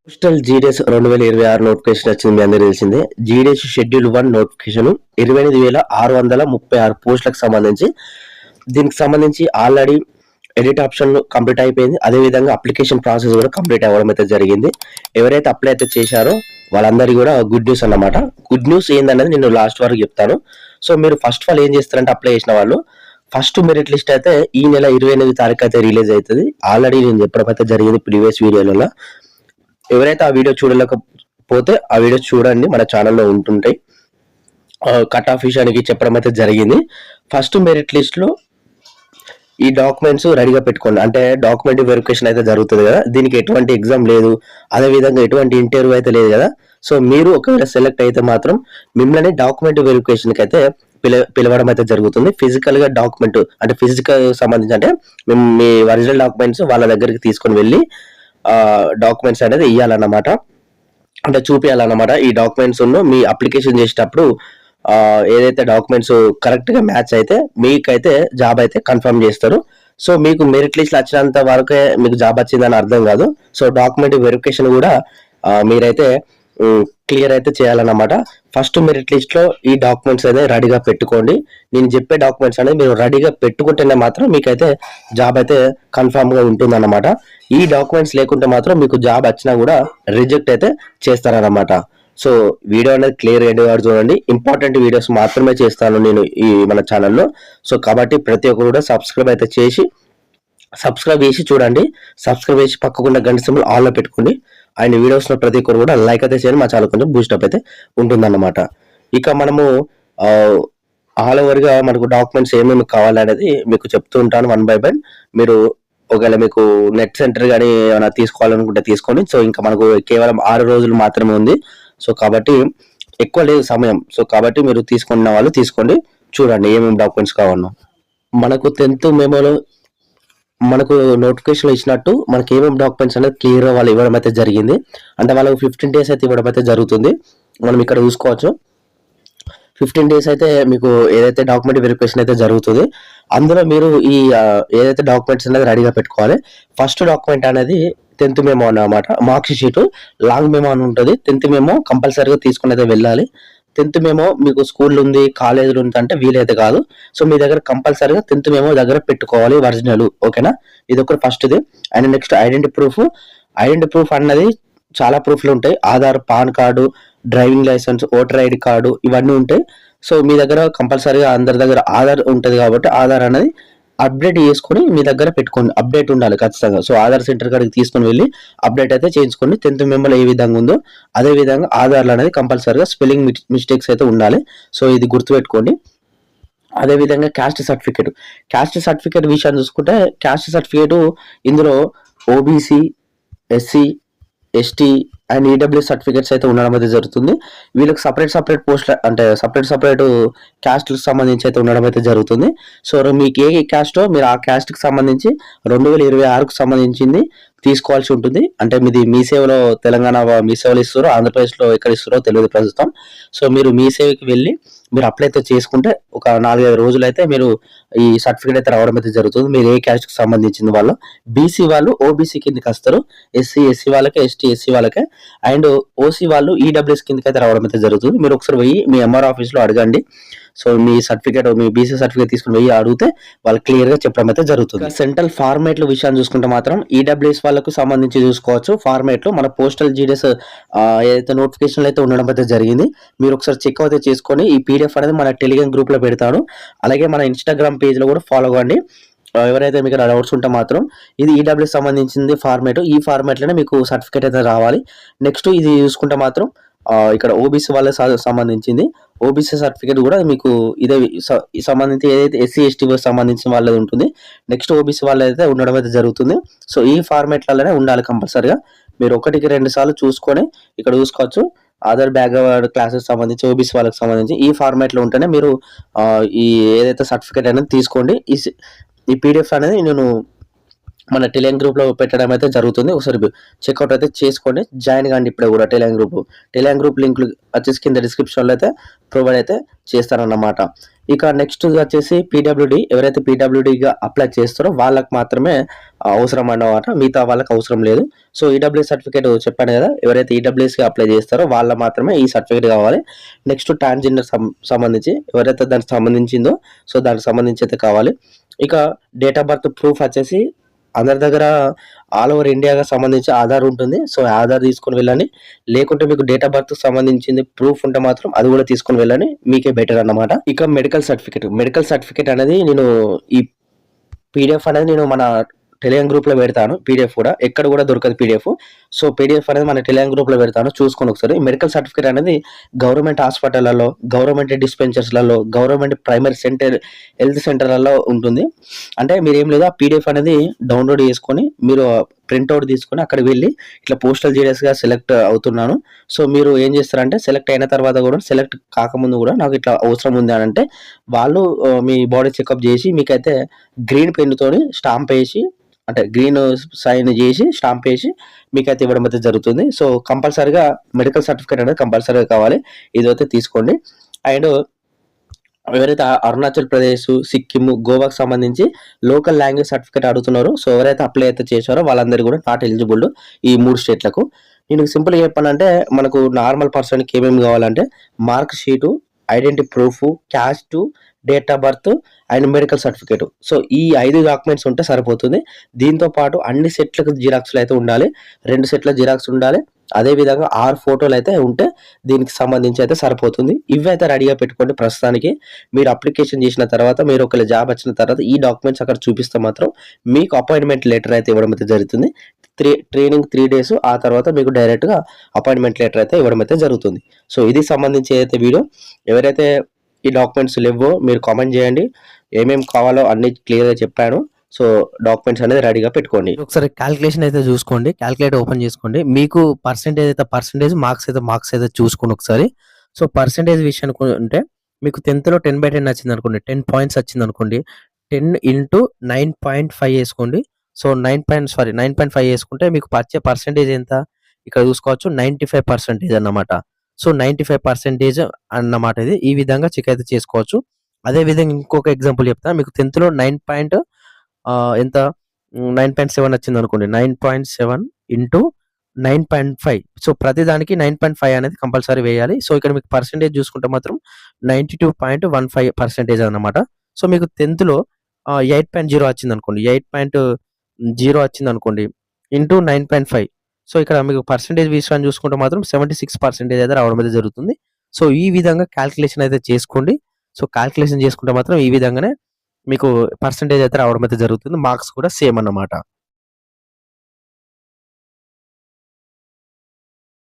Postal GDS 2026 notification వచ్చింది. మీ అందరికీ తెలిసిందే. జీడీఎస్ షెడ్యూల్ 1 నోటిఫికేషన్ 28,636 పోస్టులకు సంబంధించి దీనికి సంబంధించి ఆల్రెడీ ఎడిట్ ఆప్షన్ కంప్లీట్ అయిపోయింది. అదేవిధంగా అప్లికేషన్ ప్రాసెస్ కూడా కంప్లీట్ అవ్వడం అయితే జరిగింది. ఎవరైతే అప్లై అయితే చేశారో వాళ్ళందరికీ కూడా గుడ్ న్యూస్ అన్నమాట. గుడ్ న్యూస్ ఏందనేది నేను లాస్ట్ వరకు చెప్తాను. సో మీరు ఫస్ట్ ఆఫ్ ఆల్ ఏం చేస్తారంటే అప్లై చేసిన వాళ్ళు ఫస్ట్ మెరిట్ లిస్ట్ అయితే ఈ నెల 28 తారీఖు అయితే రిలీజ్ అవుతుంది. ఆల్రెడీ నేను చెప్పడం అయితే జరిగింది ప్రీవియస్ వీడియోలలో. ఎవరైతే ఆ వీడియో చూడలేకపోతే ఆ వీడియో చూడండి, మన ఛానల్లో ఉంటుంటాయి. కట్ ఆఫ్ విషయానికి చెప్పడం అయితే జరిగింది. ఫస్ట్ మెరిట్ లిస్ట్ లో ఈ డాక్యుమెంట్స్ రెడీగా పెట్టుకోండి. అంటే డాక్యుమెంట్ వెరిఫికేషన్ అయితే జరుగుతుంది కదా, దీనికి ఎటువంటి ఎగ్జామ్ లేదు, అదే విధంగా ఎటువంటి ఇంటర్వ్యూ అయితే లేదు కదా. సో మీరు ఒకవేళ సెలెక్ట్ అయితే మాత్రం మిమ్మల్ని డాక్యుమెంట్ వెరిఫికేషన్కి అయితే పిలవడం అయితే జరుగుతుంది. ఫిజికల్ గా డాక్యుమెంట్ అంటే ఫిజికల్ సంబంధించి అంటే మీ ఒరిజినల్ డాక్యుమెంట్స్ వాళ్ళ దగ్గరికి తీసుకొని వెళ్ళి డాక్యుమెంట్స్ అనేది ఇవ్వాలన్నమాట, అంటే చూపించాలన్నమాట. ఈ డాక్యుమెంట్స్ మీ అప్లికేషన్ చేసేటప్పుడు ఏదైతే డాక్యుమెంట్స్ కరెక్ట్ గా మ్యాచ్ అయితే మీకైతే జాబ్ అయితే కన్ఫర్మ్ చేస్తారు. సో మీకు మెరిట్ లిస్ట్ వచ్చినంత వరకే మీకు జాబ్ వచ్చిందని అర్థం కాదు. సో డాక్యుమెంట్ వెరిఫికేషన్ కూడా మీరైతే క్లియర్ అయితే చేయాలన్నమాట. ఫస్ట్ మెరిట్ లిస్ట్ లో ఈ డాక్యుమెంట్స్ అయితే రెడీగా పెట్టుకోండి. నేను చెప్పే డాక్యుమెంట్స్ అనేది మీరు రెడీగా పెట్టుకుంటేనే మాత్రం మీకైతే జాబ్ అయితే కన్ఫర్మ్ గా ఉంటుందన్నమాట. ఈ డాక్యుమెంట్స్ లేకుంటే మాత్రం మీకు జాబ్ వచ్చినా కూడా రిజెక్ట్ అయితే చేస్తారన్నమాట. సో వీడియో అనేది క్లియర్ గా చూడండి. ఇంపార్టెంట్ వీడియోస్ మాత్రమే చేస్తాను నేను ఈ మన ఛానల్లో. సో కాబట్టి ప్రతి ఒక్కరు కూడా సబ్స్క్రైబ్ చేసి చూడండి. సబ్స్క్రైబ్ చేసి పక్కకున్న గంట సింబల్ ఆన్లో పెట్టుకోండి. ఆయన వీడియోస్ లో ప్రతి ఒక్కరు కూడా లైక్ అయితే చేయండి, మా ఛానల్ కొంచెం బూస్టప్ అయితే ఉంటుందన్నమాట. ఇక మనము ఆల్ ఓవర్ గా మనకు డాక్యుమెంట్స్ ఏమేమి కావాలనేది మీకు చెప్తూ ఉంటాను 1 by 1. మీరు ఒకవేళ మీకు నెట్ సెంటర్ కానీ ఏమైనా తీసుకోవాలనుకుంటే తీసుకోండి. సో ఇంకా మనకు కేవలం 6 రోజులు మాత్రమే ఉంది. సో కాబట్టి ఎక్కువ లేదు సమయం. సో కాబట్టి మీరు తీసుకున్న వాళ్ళు తీసుకోండి, చూడండి ఏమేమి డాక్యుమెంట్స్ కావాలన్నా. మనకు 10th మెమోలో మనకు నోటిఫికేషన్ ఇచ్చినట్టు మనకి ఏమేమి డాక్యుమెంట్స్ అనేది క్లియర్ గా వాళ్ళు ఇవ్వడం అయితే జరిగింది. అంటే వాళ్ళకు 15 days అయితే ఇవ్వడం అయితే జరుగుతుంది. మనం ఇక్కడ చూసుకోవచ్చు 15 days అయితే మీకు ఏదైతే డాక్యుమెంట్ వెరిఫికేషన్ అయితే జరుగుతుంది. అందులో మీరు ఈ ఏదైతే డాక్యుమెంట్స్ అనేది రెడీగా పెట్టుకోవాలి. ఫస్ట్ డాక్యుమెంట్ అనేది 10th మెమో అన్నమాట. మార్క్స్ షీట్ లాంగ్ మెమో అని ఉంటుంది. 10th మెమో కంపల్సరీగా తీసుకుని అయితే వెళ్ళాలి. 10th మెమో మీకు స్కూల్ ఉంది, కాలేజీలు ఉంది అంటే వీలైతే కాదు. సో మీ దగ్గర కంపల్సరీగా 10th మెమో దగ్గర పెట్టుకోవాలి ఒరిజినల్, ఓకేనా. ఇది ఒక ఫస్ట్ది. అండ్ నెక్స్ట్ ఐడెంటిటీ ప్రూఫ్ అన్నది చాలా ప్రూఫ్లు ఉంటాయి. Aadhaar, pan card, driving licence, voter ID card ఇవన్నీ ఉంటాయి. సో మీ దగ్గర కంపల్సరీగా అందరి దగ్గర ఆధార్ ఉంటుంది కాబట్టి ఆధార్ అనేది అప్డేట్ చేసుకొని మీ దగ్గర పెట్టుకోండి. అప్డేట్ ఉండాలి ఖచ్చితంగా. సో ఆధార్ సెంటర్ కాడికి తీసుకొని వెళ్ళి అప్డేట్ అయితే చేయించుకోండి. 10th మెమోలో ఏ విధంగా ఉందో అదే విధంగా ఆధార్లో అనేది కంపల్సరీగా స్పెల్లింగ్ మిస్టేక్స్ అయితే ఉండాలి. సో ఇది గుర్తుపెట్టుకోండి. అదేవిధంగా క్యాస్ట్ సర్టిఫికేట్ విషయాన్ని చూసుకుంటే క్యాస్ట్ సర్టిఫికేట్ ఇందులో OBC, SC, ST and EWS certificates అయితే ఉండడం అయితే జరుగుతుంది. వీళ్ళకి సపరేట్ పోస్ట్ అంటే సపరేట్ క్యాస్ట్కి సంబంధించి అయితే ఉండడం అయితే జరుగుతుంది. సో మీకు ఏ క్యాస్టో మీరు ఆ క్యాస్ట్కి సంబంధించి 2026కు సంబంధించింది తీసుకోవాల్సి ఉంటుంది. అంటే మీది మీ సేవలో తెలంగాణ మీ సేవలు ఇస్తారో, ఆంధ్రప్రదేశ్లో ఎక్కడ ఇస్తారో తెలియదు ప్రస్తుతం. సో మీరు మీ సేవకి వెళ్ళి మీరు అప్లై అయితే చేసుకుంటే ఒక 4-5 రోజులు అయితే మీరు ఈ సర్టిఫికేట్ అయితే రావడం అయితే జరుగుతుంది. మీరు ఏ క్యాస్ట్ కి సంబంధించిన వాళ్ళు, బీసీ వాళ్ళు ఓబీసీ కిందకి వస్తారు, ఎస్సీ వాళ్ళకే, ఎస్టీ వాళ్ళకే, అండ్ ఓసీ వాళ్ళు ఈడబ్ల్యూఎస్ కిందకి అయితే రావడం అయితే జరుగుతుంది. మీరు ఒకసారి పోయి మీ ఎంఆర్ ఆఫీస్ లో అడగండి. సో మీ బీసీ సర్టిఫికేట్ తీసుకుని పోయి అడిగితే వాళ్ళు క్లియర్ గా చెప్పడం అయితే జరుగుతుంది. సెంట్రల్ ఫార్మేట్ల విషయాన్ని చూసుకుంటే మాత్రం ఈడబ్ల్యూఎస్ వాళ్ళకు సంబంధించి చూసుకోవచ్చు. ఫార్మేట్లు మన పోస్టల్ జీడీఎస్ ఏదైతే నోటిఫికేషన్ అయితే ఉండడం అయితే జరిగింది. మీరు ఒకసారి చెక్ అయితే చేసుకొని ఈ పీడిఎఫ్ అనేది మన టెలిగ్రామ్ గ్రూప్ లో పెడతాను. అలాగే మన ఇన్స్టాగ్రామ్ పేజ్ లో కూడా ఫాలో అవ్వండి. ఎవరైతే మీకు డౌట్స్ ఉంటే మాత్రం ఇది ఈడబ్ల్యూఎస్ సంబంధించింది ఫార్మేట్. ఈ ఫార్మేట్ లోనే మీకు సర్టిఫికేట్ అయితే రావాలి. నెక్స్ట్ ఇది చూసుకుంటే మాత్రం ఇక్కడ ఓబీసీ వాళ్ళకి సంబంధించింది ఓబీసీ సర్టిఫికేట్ కూడా మీకు ఇదే సంబంధించి ఏదైతే ఎస్సీ ఎస్టీ సంబంధించిన వాళ్ళది ఉంటుంది. నెక్స్ట్ ఓబీసీ వాళ్ళైతే ఉండడం అయితే జరుగుతుంది. సో ఈ ఫార్మేట్లలోనే ఉండాలి కంపల్సరిగా. మీరు 1-2 సార్లు చూసుకొని ఇక్కడ చూసుకోవచ్చు. అదర్ బ్యాక్గ్రౌండ్ క్లాసెస్ సంబంధించి ఓబీసీ వాళ్ళకి సంబంధించి ఈ ఫార్మేట్లో ఉంటేనే మీరు ఈ ఏదైతే సర్టిఫికేట్ అనేది తీసుకోండి. ఈ పీడిఎఫ్ అనేది నేను మన టెలిగ్రామ్ గ్రూప్ లో పెట్టడం అయితే జరుగుతుంది. ఒకసారి చెక్అవుట్ అయితే చేసుకోండి, జాయిన్ కాండి. ఇప్పుడు కూడా టెలిగ్రామ్ గ్రూప్ లింక్ వచ్చేసి కింద డిస్క్రిప్షన్ లో అయితే ప్రొవైడ్ అయితే చేస్తారన్నమాట. ఇక నెక్స్ట్ వచ్చేసి పీడబ్ల్యూడీ. ఎవరైతే పీడబ్ల్యూడీగా అప్లై చేస్తారో వాళ్ళకి మాత్రమే అవసరం అన్నమాట. మిగతా వాళ్ళకి అవసరం లేదు. సో ఈడబ్ల్యూఎస్ సర్టిఫికేట్ చెప్పాను కదా, ఎవరైతే ఈడబ్ల్యూఎస్‌గా అప్లై చేస్తారో వాళ్ళ మాత్రమే ఈ సర్టిఫికేట్ కావాలి. నెక్స్ట్ ట్రాన్స్‌జెండర్ సంబంధించి ఎవరైతే దానికి సంబంధించిందో సో దానికి సంబంధించి అయితే కావాలి. ఇక డేట్ ఆఫ్ బర్త్ ప్రూఫ్ వచ్చేసి అందరి దగ్గర ఆల్ ఓవర్ ఇండియాగా సంబంధించి ఆధార్ ఉంటుంది. సో ఆధార్ తీసుకొని వెళ్ళండి. లేకుంటే మీకు డేట్ ఆఫ్ బర్త్‌కి సంబంధించింది ప్రూఫ్ ఉంటే మాత్రం అది కూడా తీసుకొని వెళ్ళండి. మీకే బెటర్ అన్నమాట. ఇక మెడికల్ సర్టిఫికేట్. మెడికల్ సర్టిఫికేట్ అనేది నేను ఈ పీడిఎఫ్ అనేది నేను మన టెలిగ్రామ్ గ్రూప్‌లో పెడతాను. పీడిఎఫ్ కూడా ఎక్కడ కూడా దొరకదు పీడిఎఫ్. సో పీడిఎఫ్ అనేది మన టెలిగ్రామ్ గ్రూప్‌లో పెడతాను. చూసుకోండి ఒకసారి. మెడికల్ సర్టిఫికేట్ అనేది గవర్నమెంట్ హాస్పిటల్‌లలో, గవర్నమెంట్ డిస్పెన్సరీస్‌లలో, గవర్నమెంట్ ప్రైమరీ హెల్త్ సెంటర్‌లలో ఉంటుంది. అంటే మీరేం లేదు, ఆ పీడిఎఫ్ అనేది డౌన్‌లోడ్ చేసుకొని మీరు ప్రింట్‌ఔట్ తీసుకొని అక్కడికి వెళ్లి ఇట్లా పోస్టల్ జీడిఎస్‌గా సెలెక్ట్ అవుతున్నాను. సో మీరు ఏం చేస్తారంటే సెలెక్ట్ అయిన తర్వాత కూడా, సెలెక్ట్ కాకముందు కూడా నాకు ఇట్లా అవసరం ఉంది అని అంటే వాళ్ళు మీ బాడీ చెకప్ చేసి మీకైతే గ్రీన్ పెన్నుతోని స్టాంప్ ఏసి, అంటే గ్రీన్ సైన్ చేసి స్టాంప్ ఏసి మీకైతే ఇవ్వడం అయితే జరుగుతుంది. సో కంపల్సరీగా మెడికల్ సర్టిఫికేట్ అనేది కంపల్సరీగా కావాలి. ఇదైతే తీసుకోండి. అండ్ ఎవరైతే అరుణాచల్ ప్రదేశ్, సిక్కిం, గోవాకి సంబంధించి లోకల్ లాంగ్వేజ్ సర్టిఫికేట్ అడుగుతున్నారో సో ఎవరైతే అప్లై అయితే చేశారో వాళ్ళందరూ కూడా నాట్ ఎలిజిబుల్ ఈ 3 స్టేట్లకు. నేను సింపుల్‌గా చెప్పానంటే మనకు నార్మల్ పర్సన్‌కి ఏమేమి కావాలంటే mark sheet, identity proof, caste, date of birth and medical certificate. So ఈ 5 డాక్యుమెంట్స్ ఉంటే సరిపోతుంది. దీంతో పాటు అన్ని సెట్లకు జిరాక్స్‌లు అయితే ఉండాలి. 2 సెట్ల జిరాక్స్ ఉండాలి. అదే విధంగా 6 ఫోటోలు అయితే ఉంటే దీనికి సంబంధించి అయితే సరిపోతుంది. ఇవైతే రెడీగా పెట్టుకోండి ప్రస్తుతానికి. మీరు అప్లికేషన్ చేసిన తర్వాత, మీరు ఒకవేళ జాబ్ వచ్చిన తర్వాత ఈ డాక్యుమెంట్స్ అక్కడ చూపిస్తే మాత్రం మీకు అపాయింట్మెంట్ లెటర్ అయితే ఇవ్వడం అయితే జరుగుతుంది. ట్రైనింగ్ 3 డేస్, ఆ తర్వాత మీకు డైరెక్ట్‌గా అపాయింట్మెంట్ లెటర్ అయితే ఇవ్వడం అయితే జరుగుతుంది. సో ఇది సంబంధించి అయితే వీడియో. ఎవరైతే ఈ డాక్యుమెంట్స్ లేవో మీరు కామెంట్ చేయండి. ఏమేమి కావాలో అన్ని క్లియర్‌గా చెప్పాను. సో డాక్యుమెంట్స్ అనేది రెడీగా పెట్టుకోండి. ఒకసారి క్యాలిక్యులేషన్ అయితే చూసుకోండి. క్యాలిక్యులేటర్ ఓపెన్ చేసుకోండి. మీకు పర్సెంటేజ్, మార్క్స్ అయితే చూసుకోండి ఒకసారి. సో పర్సెంటేజ్ విషయానికి అంటే మీకు 10థ్‌లో 10/10 వచ్చిందనుకోండి. 10 పాయింట్స్ వచ్చిందనుకోండి. 10 ఇంటూ 9.5 ఏసుకోండి. సో 9.5 ఏసుకుంటే మీకు వచ్చే పర్సెంటేజ్ ఎంత? ఇక్కడ చూసుకోవచ్చు 95% అన్నమాట. సో 95% అన్నమాట ఇది. ఈ విధంగా చెక్ అయితే చేసుకోవచ్చు. అదే విధంగా ఇంకొక ఎగ్జాంపుల్ చెప్తా. మీకు 10థ్‌లో ఎంత 9.7 వచ్చిందనుకోండి. 9.7 ఇంటూ 9.5. సో ప్రతి దానికి 9.5 అనేది కంపల్సరీ వేయాలి. సో ఇక్కడ మీకు పర్సెంటేజ్ చూసుకుంటే మాత్రం 92.15% అన్నమాట. సో మీకు 10థ్‌లో 8.0 వచ్చిందనుకోండి. 8.0 వచ్చిందనుకోండి. ఇంటూ 9.5. సో ఇక్కడ మీకు పర్సెంటేజ్ విషయాన్ని చూసుకుంటే మాత్రం 76% అయితే రావడం అయితే జరుగుతుంది. సో ఈ విధంగా క్యాలిక్యులేషన్ అయితే చేసుకోండి. సో క్యాలిక్యులేషన్ చేసుకుంటే మాత్రం ఈ విధంగానే మీకు పర్సెంటేజ్ అయితే రావడం అయితే జరుగుతుంది. మార్క్స్ కూడా సేమ్ అన్నమాట.